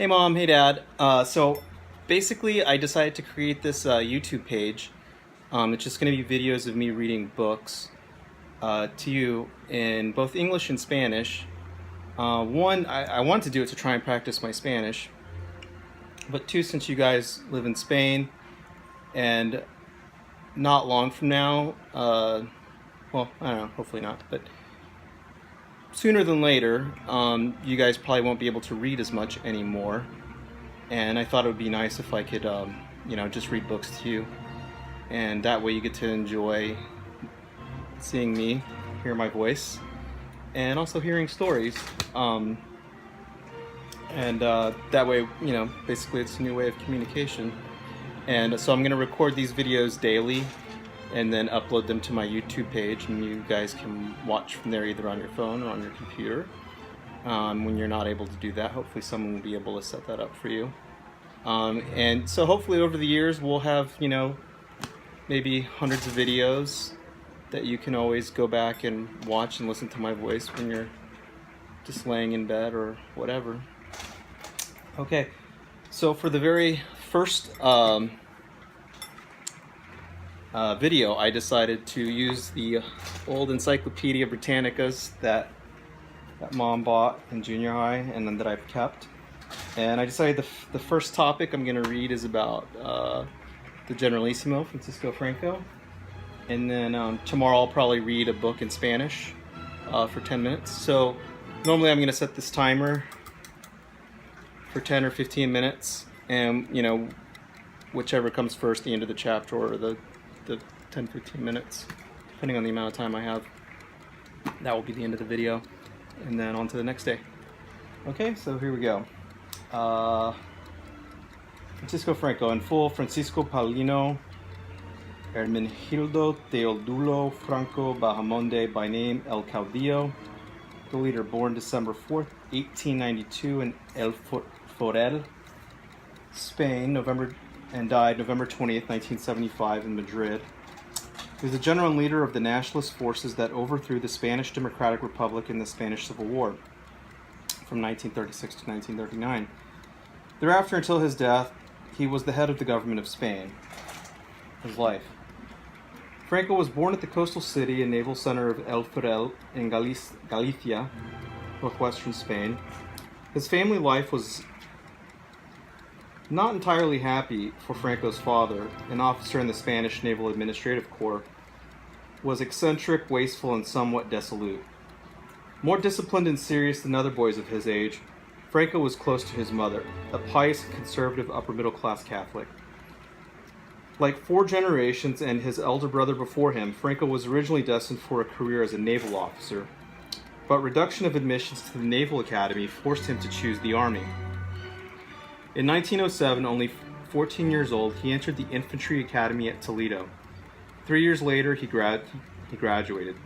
Hey mom, hey dad. So basically I decided to create this YouTube page. It's just going to be videos of me reading books to you in both English and Spanish. One, I wanted to do it to try and practice my Spanish. But two, since you guys live in Spain and not long from now, well, I don't know, hopefully not, but sooner than later, you guys probably won't be able to read as much anymore. And I thought it would be nice if I could, just read books to you. And that way you get to enjoy seeing me, hear my voice, and also hearing stories. That way, basically it's a new way of communication. And so I'm going to record these videos daily and then upload them to my YouTube page, and you guys can watch from there either on your phone or on your computer. When you're not able to do that, hopefully someone will be able to set that up for you. And so hopefully over the years we'll have, maybe hundreds of videos that you can always go back and watch and listen to my voice when you're just laying in bed or whatever. Okay, so for the very first video, I decided to use the old Encyclopedia Britannicas that mom bought in junior high and then that I've kept. And I decided the first topic I'm going to read is about the Generalissimo, Francisco Franco. And then tomorrow I'll probably read a book in Spanish for 10 minutes. So normally I'm going to set this timer for 10 or 15 minutes. And, whichever comes first, the end of the chapter or the 10-15 minutes, depending on the amount of time I have, that will be the end of the video, and then on to the next day. Okay, so here we go. Francisco Franco, in full. Francisco Paulino Hermenegildo Teodulo Franco Bahamonde, by name El Caudillo, the leader, born December 4th, 1892 in El Forel, Spain, and died November 20th, 1975 in Madrid. He was the general and leader of the nationalist forces that overthrew the Spanish Democratic Republic in the Spanish Civil War from 1936 to 1939. Thereafter, until his death, he was the head of the government of Spain. His life. Franco was born at the coastal city and naval center of El Forel in Galicia, northwestern Spain. His family life was not entirely happy, for Franco's father, an officer in the Spanish Naval Administrative Corps, was eccentric, wasteful, and somewhat dissolute. More disciplined and serious than other boys of his age, Franco was close to his mother, a pious, conservative, upper-middle-class Catholic. Like 4 generations and his elder brother before him, Franco was originally destined for a career as a naval officer, but reduction of admissions to the Naval Academy forced him to choose the Army. In 1907, only 14 years old, he entered the Infantry Academy at Toledo. 3 years later, he graduated.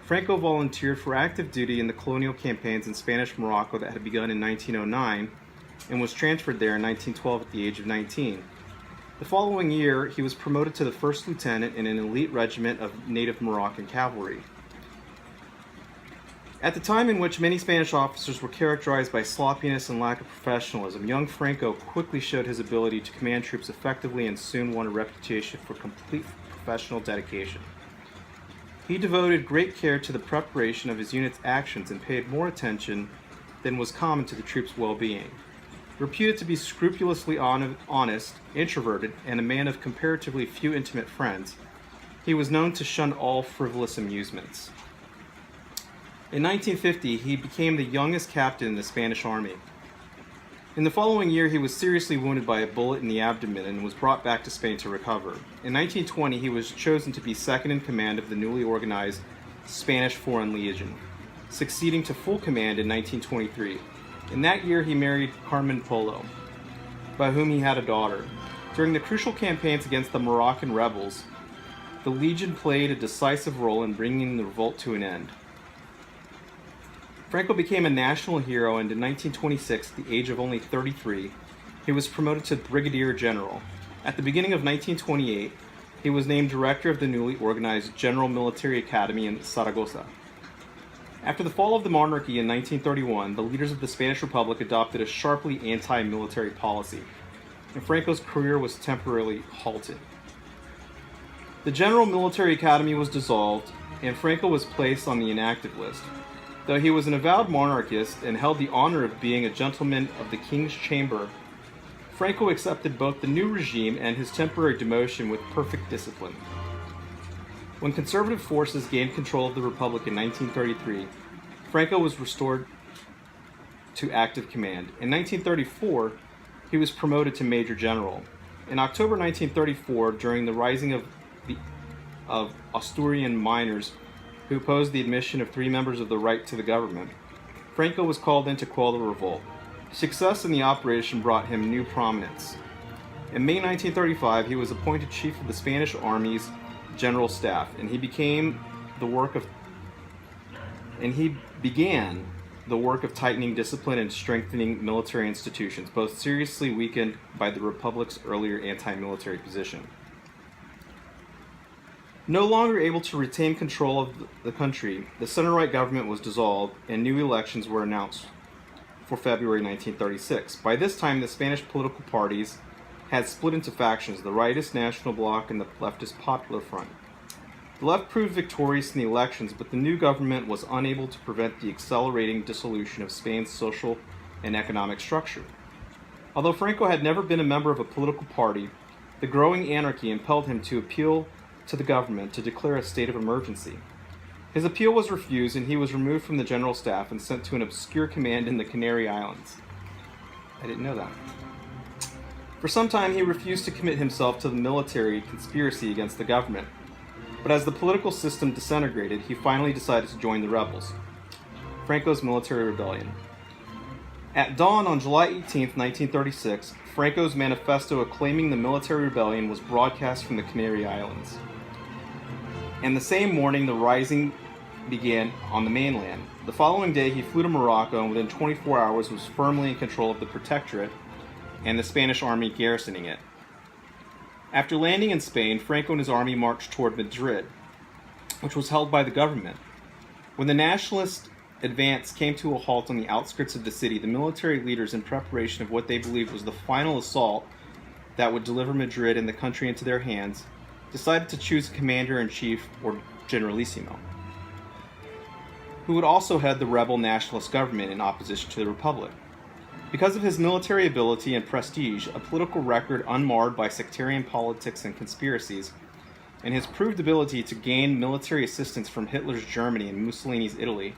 Franco volunteered for active duty in the colonial campaigns in Spanish Morocco that had begun in 1909 and was transferred there in 1912 at the age of 19. The following year, he was promoted to the first lieutenant in an elite regiment of native Moroccan cavalry. At the time in which many Spanish officers were characterized by sloppiness and lack of professionalism, young Franco quickly showed his ability to command troops effectively and soon won a reputation for complete professional dedication. He devoted great care to the preparation of his unit's actions and paid more attention than was common to the troops' well-being. Reputed to be scrupulously honest, introverted, and a man of comparatively few intimate friends, he was known to shun all frivolous amusements. In 1950, he became the youngest captain in the Spanish Army. In the following year, he was seriously wounded by a bullet in the abdomen and was brought back to Spain to recover. In 1920, he was chosen to be second in command of the newly organized Spanish Foreign Legion, succeeding to full command in 1923. In that year, he married Carmen Polo, by whom he had a daughter. During the crucial campaigns against the Moroccan rebels, the Legion played a decisive role in bringing the revolt to an end. Franco became a national hero, and in 1926, at the age of only 33, he was promoted to brigadier general. At the beginning of 1928, he was named director of the newly organized General Military Academy in Zaragoza. After the fall of the monarchy in 1931, the leaders of the Spanish Republic adopted a sharply anti-military policy, and Franco's career was temporarily halted. The General Military Academy was dissolved, and Franco was placed on the inactive list. Though he was an avowed monarchist and held the honor of being a gentleman of the King's Chamber, Franco accepted both the new regime and his temporary demotion with perfect discipline. When conservative forces gained control of the Republic in 1933, Franco was restored to active command. In 1934, he was promoted to Major General. In October 1934, during the rising of Asturian miners who opposed the admission of 3 members of the right to the government, Franco was called in to quell the revolt. Success in the operation brought him new prominence. In May 1935, he was appointed chief of the Spanish Army's General Staff, and he began the work of tightening discipline and strengthening military institutions, both seriously weakened by the Republic's earlier anti-military position. No longer able to retain control of the country, the center-right government was dissolved and new elections were announced for February 1936. By this time, the Spanish political parties had split into factions, the rightist National Bloc and the leftist Popular Front. The left proved victorious in the elections, but the new government was unable to prevent the accelerating dissolution of Spain's social and economic structure. Although Franco had never been a member of a political party, the growing anarchy impelled him to appeal to the government to declare a state of emergency. His appeal was refused, and he was removed from the general staff and sent to an obscure command in the Canary Islands. I didn't know that. For some time, he refused to commit himself to the military conspiracy against the government, but as the political system disintegrated, he finally decided to join the rebels. Franco's military rebellion. At dawn on July 18, 1936, Franco's manifesto acclaiming the military rebellion was broadcast from the Canary Islands. And the same morning, the rising began on the mainland. The following day, he flew to Morocco and within 24 hours was firmly in control of the Protectorate and the Spanish army garrisoning it. After landing in Spain, Franco and his army marched toward Madrid, which was held by the government. When the nationalist advance came to a halt on the outskirts of the city, the military leaders, in preparation of what they believed was the final assault that would deliver Madrid and the country into their hands, decided to choose a commander-in-chief, or Generalissimo, who would also head the rebel nationalist government in opposition to the Republic. Because of his military ability and prestige, a political record unmarred by sectarian politics and conspiracies, and his proved ability to gain military assistance from Hitler's Germany and Mussolini's Italy,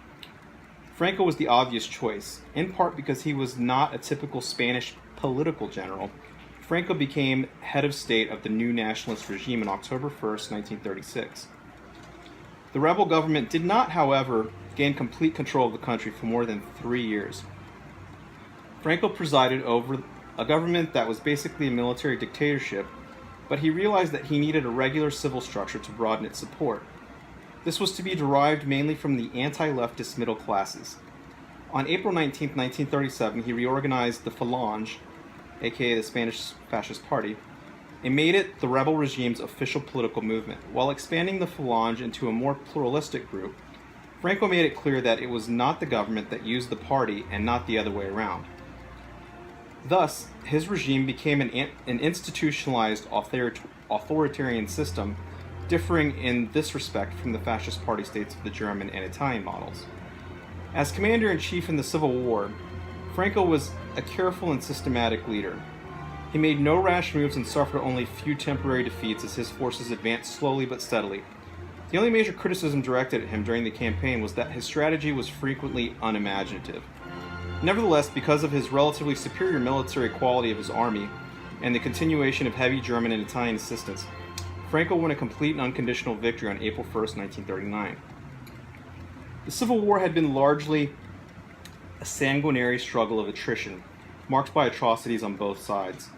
Franco was the obvious choice. In part because he was not a typical Spanish political general, Franco became head of state of the new nationalist regime on October 1st, 1936. The rebel government did not, however, gain complete control of the country for more than 3 years. Franco presided over a government that was basically a military dictatorship, but he realized that he needed a regular civil structure to broaden its support. This was to be derived mainly from the anti-leftist middle classes. On April 19, 1937, he reorganized the Falange, aka the Spanish Fascist Party, and made it the rebel regime's official political movement. While expanding the Falange into a more pluralistic group, Franco made it clear that it was not the government that used the party and not the other way around. Thus, his regime became an institutionalized authoritarian system, differing in this respect from the fascist party states of the German and Italian models. As commander-in-chief in the Civil War, Franco was a careful and systematic leader. He made no rash moves and suffered only few temporary defeats as his forces advanced slowly but steadily. The only major criticism directed at him during the campaign was that his strategy was frequently unimaginative. Nevertheless, because of his relatively superior military quality of his army and the continuation of heavy German and Italian assistance, Franco won a complete and unconditional victory on April 1st, 1939. The Civil War had been largely a sanguinary struggle of attrition, marked by atrocities on both sides.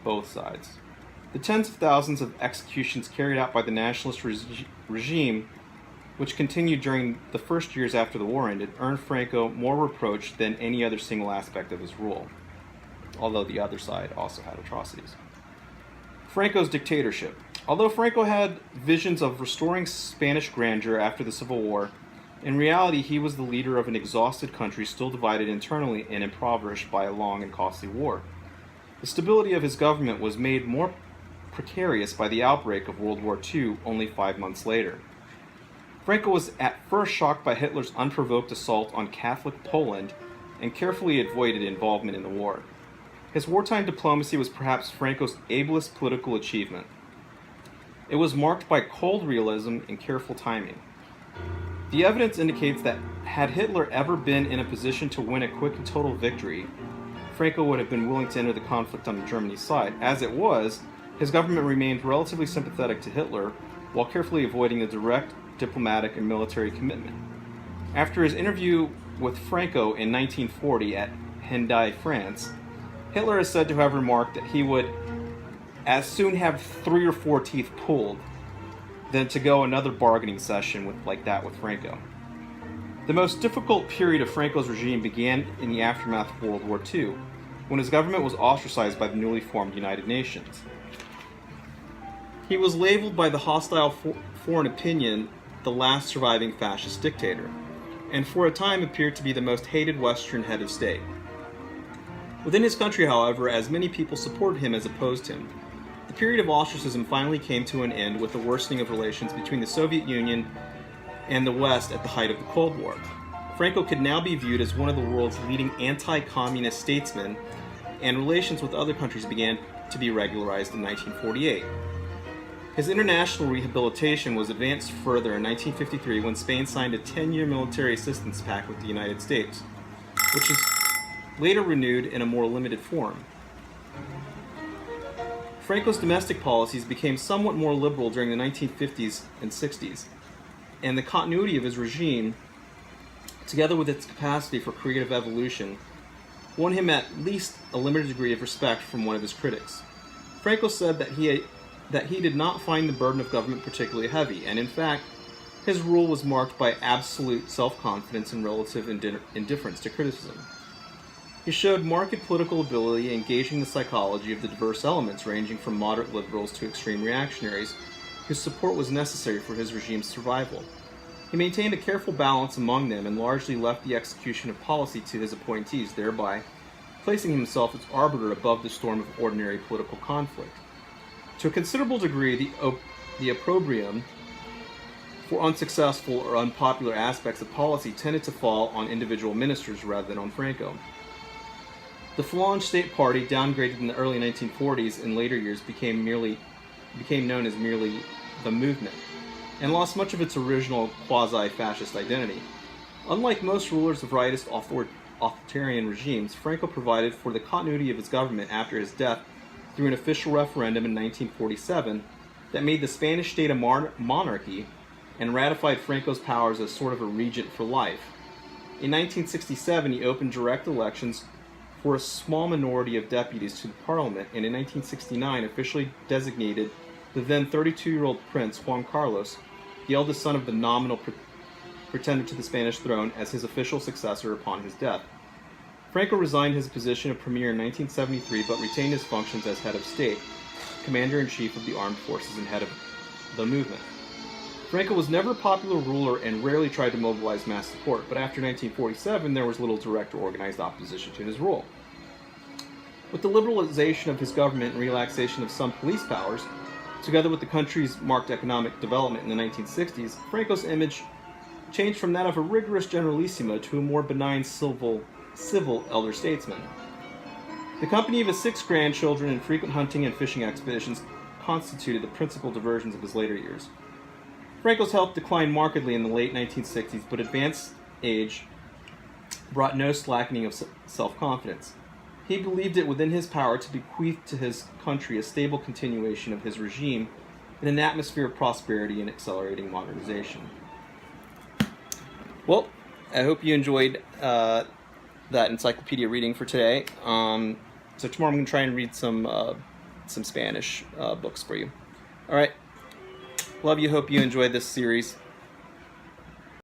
The tens of thousands of executions carried out by the nationalist regime, which continued during the first years after the war ended, earned Franco more reproach than any other single aspect of his rule, although the other side also had atrocities. Franco's dictatorship. Although Franco had visions of restoring Spanish grandeur after the Civil War, In reality, he was the leader of an exhausted country still divided internally and impoverished by a long and costly war. The stability of his government was made more precarious by the outbreak of World War II only 5 months later. Franco was at first shocked by Hitler's unprovoked assault on Catholic Poland and carefully avoided involvement in the war. His wartime diplomacy was perhaps Franco's ablest political achievement. It was marked by cold realism and careful timing. The evidence indicates that had Hitler ever been in a position to win a quick and total victory, Franco would have been willing to enter the conflict on Germany's side. As it was, his government remained relatively sympathetic to Hitler while carefully avoiding a direct diplomatic and military commitment. After his interview with Franco in 1940 at Hendaye, France, Hitler is said to have remarked that he would as soon have 3 or 4 teeth pulled than to go another bargaining session like that with Franco. The most difficult period of Franco's regime began in the aftermath of World War II, when his government was ostracized by the newly formed United Nations. He was labeled by the hostile foreign opinion the last surviving fascist dictator, and for a time appeared to be the most hated Western head of state. Within his country, however, as many people supported him as opposed him, the period of ostracism finally came to an end with the worsening of relations between the Soviet Union and the West at the height of the Cold War. Franco could now be viewed as one of the world's leading anti-communist statesmen, and relations with other countries began to be regularized in 1948. His international rehabilitation was advanced further in 1953 when Spain signed a 10-year military assistance pact with the United States, which was later renewed in a more limited form. Franco's domestic policies became somewhat more liberal during the 1950s and 60s, and the continuity of his regime, together with its capacity for creative evolution, won him at least a limited degree of respect from one of his critics. Franco said that he did not find the burden of government particularly heavy, and in fact, his rule was marked by absolute self-confidence and relative indifference to criticism. He showed marked political ability, engaging the psychology of the diverse elements ranging from moderate liberals to extreme reactionaries, whose support was necessary for his regime's survival. He maintained a careful balance among them and largely left the execution of policy to his appointees, thereby placing himself as arbiter above the storm of ordinary political conflict. To a considerable degree, the opprobrium for unsuccessful or unpopular aspects of policy tended to fall on individual ministers rather than on Franco. The Falange State Party, downgraded in the early 1940s, in later years became known as merely the movement, and lost much of its original quasi-fascist identity. Unlike most rulers of rightist authoritarian regimes, Franco provided for the continuity of his government after his death through an official referendum in 1947 that made the Spanish state a monarchy and ratified Franco's powers as sort of a regent for life. In 1967, he opened direct elections for a small minority of deputies to the parliament, and in 1969 officially designated the then 32-year-old Prince Juan Carlos, the eldest son of the nominal pretender to the Spanish throne, as his official successor upon his death. Franco resigned his position of premier in 1973, but retained his functions as head of state, commander-in-chief of the armed forces, and head of the movement. Franco was never a popular ruler and rarely tried to mobilize mass support, but after 1947 there was little direct or organized opposition to his rule. With the liberalization of his government and relaxation of some police powers, together with the country's marked economic development in the 1960s, Franco's image changed from that of a rigorous Generalissimo to a more benign civil elder statesman. The company of his 6 grandchildren and frequent hunting and fishing expeditions constituted the principal diversions of his later years. Franco's health declined markedly in the late 1960s, but advanced age brought no slackening of self-confidence. He believed it within his power to bequeath to his country a stable continuation of his regime in an atmosphere of prosperity and accelerating modernization. Well, I hope you enjoyed that encyclopedia reading for today. So tomorrow I'm going to try and read some Spanish books for you. All right. Love you. Hope you enjoyed this series.